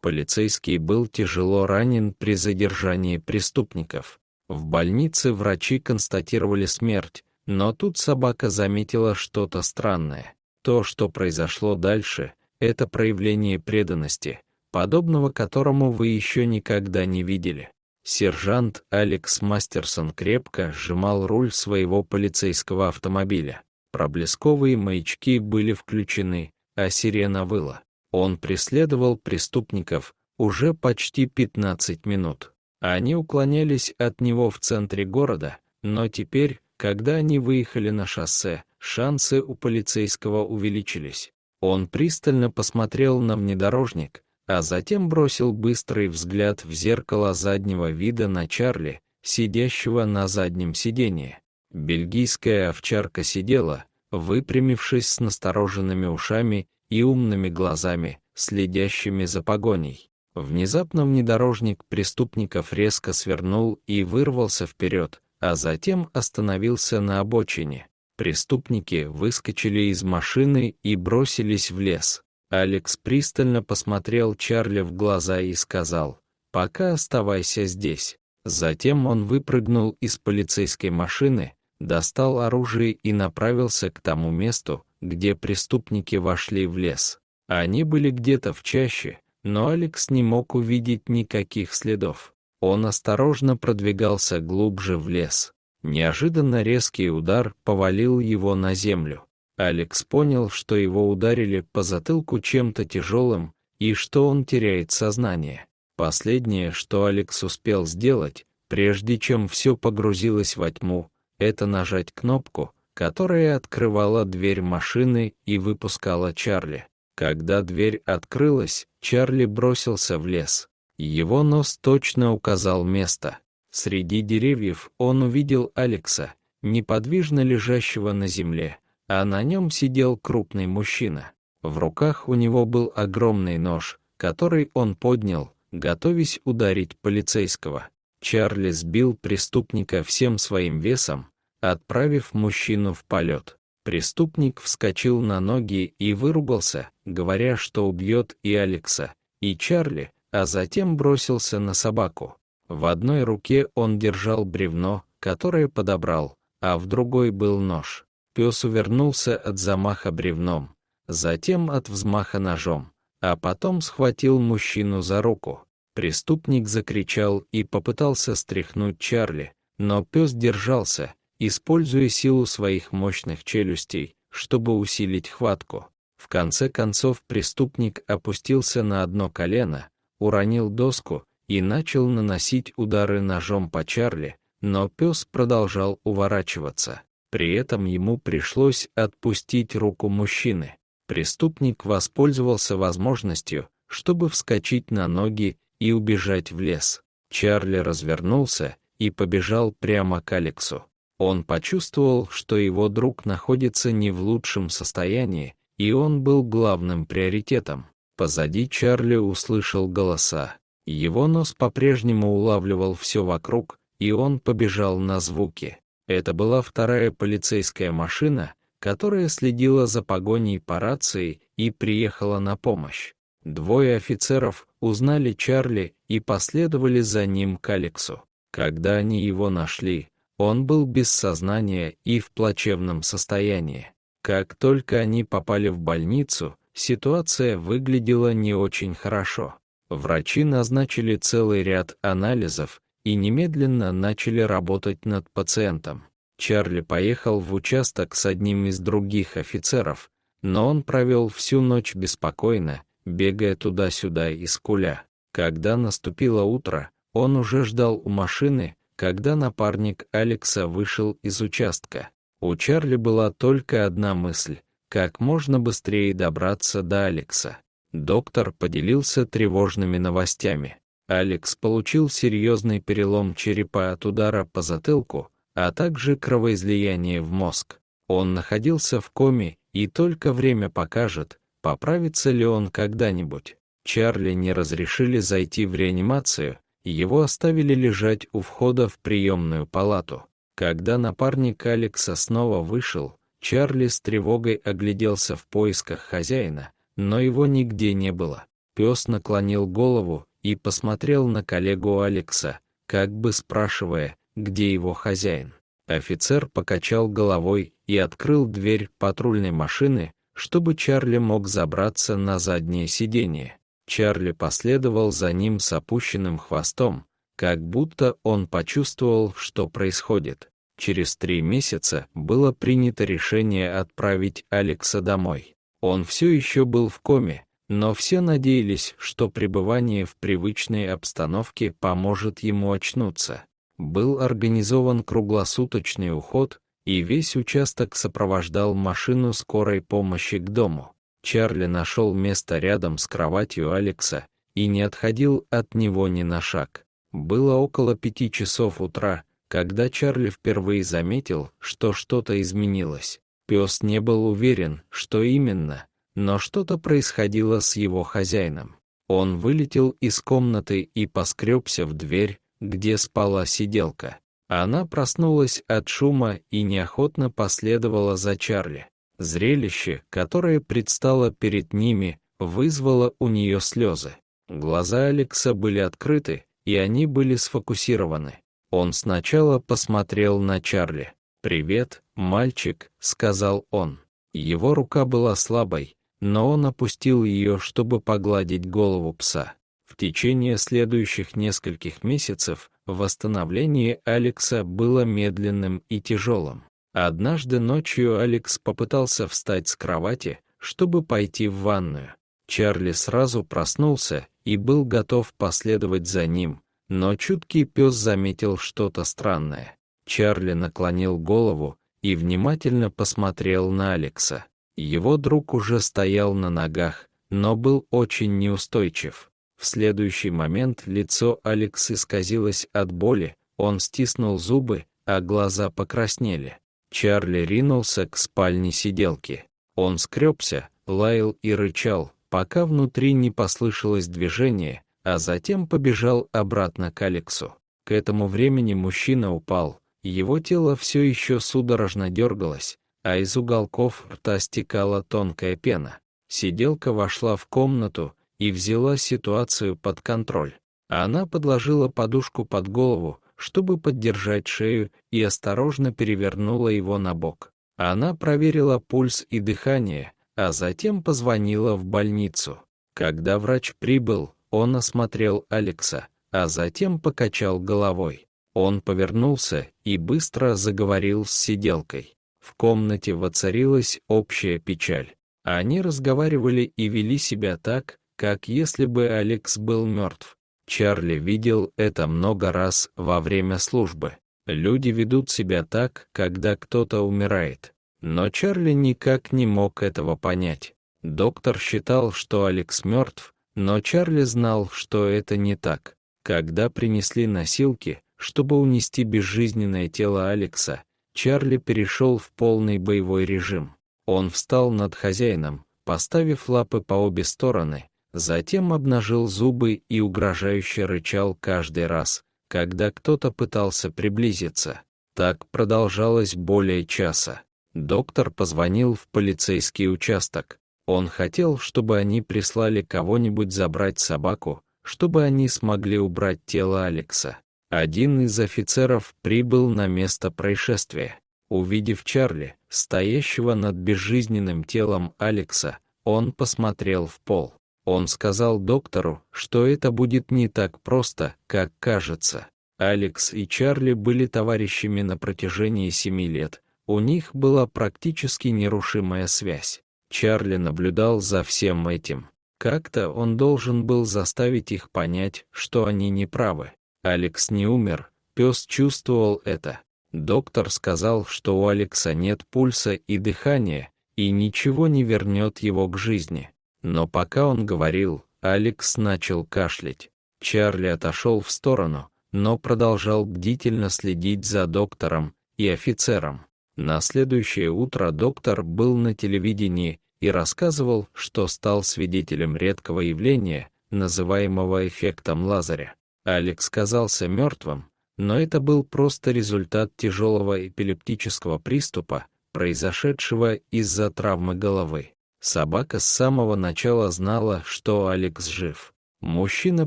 Полицейский был тяжело ранен при задержании преступников. В больнице врачи констатировали смерть, но тут собака заметила что-то странное. То, что произошло дальше, это проявление преданности, подобного которому вы еще никогда не видели. Сержант Алекс Мастерсон крепко сжимал руль своего полицейского автомобиля. Проблесковые маячки были включены, а сирена выла. Он преследовал преступников уже почти 15 минут. Они уклонялись от него в центре города, но теперь, когда они выехали на шоссе, шансы у полицейского увеличились. Он пристально посмотрел на внедорожник, а затем бросил быстрый взгляд в зеркало заднего вида на Чарли, сидящего на заднем сиденье. Бельгийская овчарка сидела, выпрямившись с настороженными ушами и умными глазами, следящими за погоней. Внезапно внедорожник преступников резко свернул и вырвался вперед, а затем остановился на обочине. Преступники выскочили из машины и бросились в лес. Алекс пристально посмотрел Чарли в глаза и сказал: «Пока оставайся здесь». Затем он выпрыгнул из полицейской машины, достал оружие и направился к тому месту, где преступники вошли в лес. Они были где-то в чаще, но Алекс не мог увидеть никаких следов. Он осторожно продвигался глубже в лес. Неожиданно резкий удар повалил его на землю. Алекс понял, что его ударили по затылку чем-то тяжелым и что он теряет сознание. Последнее, что Алекс успел сделать, прежде чем все погрузилось во тьму, это нажать кнопку, которая открывала дверь машины и выпускала Чарли. Когда дверь открылась, Чарли бросился в лес. Его нос точно указал место. Среди деревьев он увидел Алекса, неподвижно лежащего на земле, а на нем сидел крупный мужчина. В руках у него был огромный нож, который он поднял, готовясь ударить полицейского. Чарли сбил преступника всем своим весом, отправив мужчину в полет. Преступник вскочил на ноги и выругался, говоря, что убьет и Алекса, и Чарли, а затем бросился на собаку. В одной руке он держал бревно, которое подобрал, а в другой был нож. Пес увернулся от замаха бревном, затем от взмаха ножом, а потом схватил мужчину за руку. Преступник закричал и попытался стряхнуть Чарли, но пес держался, используя силу своих мощных челюстей, чтобы усилить хватку. В конце концов преступник опустился на одно колено, уронил доску и начал наносить удары ножом по Чарли, но пес продолжал уворачиваться. При этом ему пришлось отпустить руку мужчины. Преступник воспользовался возможностью, чтобы вскочить на ноги и убежать в лес. Чарли развернулся и побежал прямо к Алексу. Он почувствовал, что его друг находится не в лучшем состоянии, и он был главным приоритетом. Позади Чарли услышал голоса. Его нос по-прежнему улавливал все вокруг, и он побежал на звуки. Это была вторая полицейская машина, которая следила за погоней по рации и приехала на помощь. Двое офицеров узнали Чарли и последовали за ним к Алексу. Когда они его нашли, он был без сознания и в плачевном состоянии. Как только они попали в больницу, ситуация выглядела не очень хорошо. Врачи назначили целый ряд анализов и немедленно начали работать над пациентом. Чарли поехал в участок с одним из других офицеров, но он провел всю ночь беспокойно, бегая туда-сюда и скуля. Когда наступило утро, он уже ждал у машины, когда напарник Алекса вышел из участка. У Чарли была только одна мысль — как можно быстрее добраться до Алекса. Доктор поделился тревожными новостями. Алекс получил серьезный перелом черепа от удара по затылку, а также кровоизлияние в мозг. Он находился в коме, и только время покажет, поправится ли он когда-нибудь. Чарли не разрешили зайти в реанимацию, его оставили лежать у входа в приемную палату. Когда напарник Алекса снова вышел, Чарли с тревогой огляделся в поисках хозяина, но его нигде не было. Пес наклонил голову и посмотрел на коллегу Алекса, как бы спрашивая, где его хозяин. Офицер покачал головой и открыл дверь патрульной машины, чтобы Чарли мог забраться на заднее сиденье. Чарли последовал за ним с опущенным хвостом, как будто он почувствовал, что происходит. Через 3 месяца было принято решение отправить Алекса домой. Он все еще был в коме, но все надеялись, что пребывание в привычной обстановке поможет ему очнуться. Был организован круглосуточный уход, и весь участок сопровождал машину скорой помощи к дому. Чарли нашел место рядом с кроватью Алекса и не отходил от него ни на шаг. Было около 5 часов утра, когда Чарли впервые заметил, что что-то изменилось. Пес не был уверен, что именно, но что-то происходило с его хозяином. Он вылетел из комнаты и поскребся в дверь, где спала сиделка. Она проснулась от шума и неохотно последовала за Чарли. Зрелище, которое предстало перед ними, вызвало у нее слезы. Глаза Алекса были открыты, и они были сфокусированы. Он сначала посмотрел на Чарли. «Привет, мальчик», — сказал он. Его рука была слабой, но он опустил ее, чтобы погладить голову пса. В течение следующих нескольких месяцев восстановление Алекса было медленным и тяжелым. Однажды ночью Алекс попытался встать с кровати, чтобы пойти в ванную. Чарли сразу проснулся и был готов последовать за ним, но чуткий пес заметил что-то странное. Чарли наклонил голову и внимательно посмотрел на Алекса. Его друг уже стоял на ногах, но был очень неустойчив. В следующий момент лицо Алекса исказилось от боли, он стиснул зубы, а глаза покраснели. Чарли ринулся к спальне сиделки. Он скребся, лаял и рычал, пока внутри не послышалось движение, а затем побежал обратно к Алексу. К этому времени мужчина упал, его тело все еще судорожно дергалось, а из уголков рта стекала тонкая пена. Сиделка вошла в комнату и взяла ситуацию под контроль. Она подложила подушку под голову, чтобы поддержать шею, и осторожно перевернула его на бок. Она проверила пульс и дыхание, а затем позвонила в больницу. Когда врач прибыл, он осмотрел Алекса, а затем покачал головой. Он повернулся и быстро заговорил с сиделкой. В комнате воцарилась общая печаль. Они разговаривали и вели себя так, как если бы Алекс был мертв. Чарли видел это много раз во время службы. Люди ведут себя так, когда кто-то умирает. Но Чарли никак не мог этого понять. Доктор считал, что Алекс мертв, но Чарли знал, что это не так. Когда принесли носилки, чтобы унести безжизненное тело Алекса, Чарли перешел в полный боевой режим. Он встал над хозяином, поставив лапы по обе стороны, затем обнажил зубы и угрожающе рычал каждый раз, когда кто-то пытался приблизиться. Так продолжалось более часа. Доктор позвонил в полицейский участок. Он хотел, чтобы они прислали кого-нибудь забрать собаку, чтобы они смогли убрать тело Алекса. Один из офицеров прибыл на место происшествия. Увидев Чарли, стоящего над безжизненным телом Алекса, он посмотрел в пол. Он сказал доктору, что это будет не так просто, как кажется. Алекс и Чарли были товарищами на протяжении 7 лет. У них была практически нерушимая связь. Чарли наблюдал за всем этим. Как-то он должен был заставить их понять, что они не правы. Алекс не умер, пес чувствовал это. Доктор сказал, что у Алекса нет пульса и дыхания, и ничего не вернет его к жизни. Но пока он говорил, Алекс начал кашлять. Чарли отошел в сторону, но продолжал бдительно следить за доктором и офицером. На следующее утро доктор был на телевидении и рассказывал, что стал свидетелем редкого явления, называемого эффектом Лазаря. Алекс казался мертвым, но это был просто результат тяжелого эпилептического приступа, произошедшего из-за травмы головы. Собака с самого начала знала, что Алекс жив. Мужчина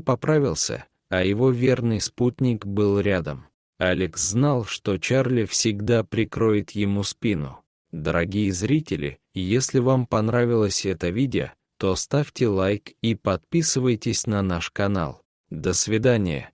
поправился, а его верный спутник был рядом. Алекс знал, что Чарли всегда прикроет ему спину. Дорогие зрители, если вам понравилось это видео, то ставьте лайк и подписывайтесь на наш канал. До свидания.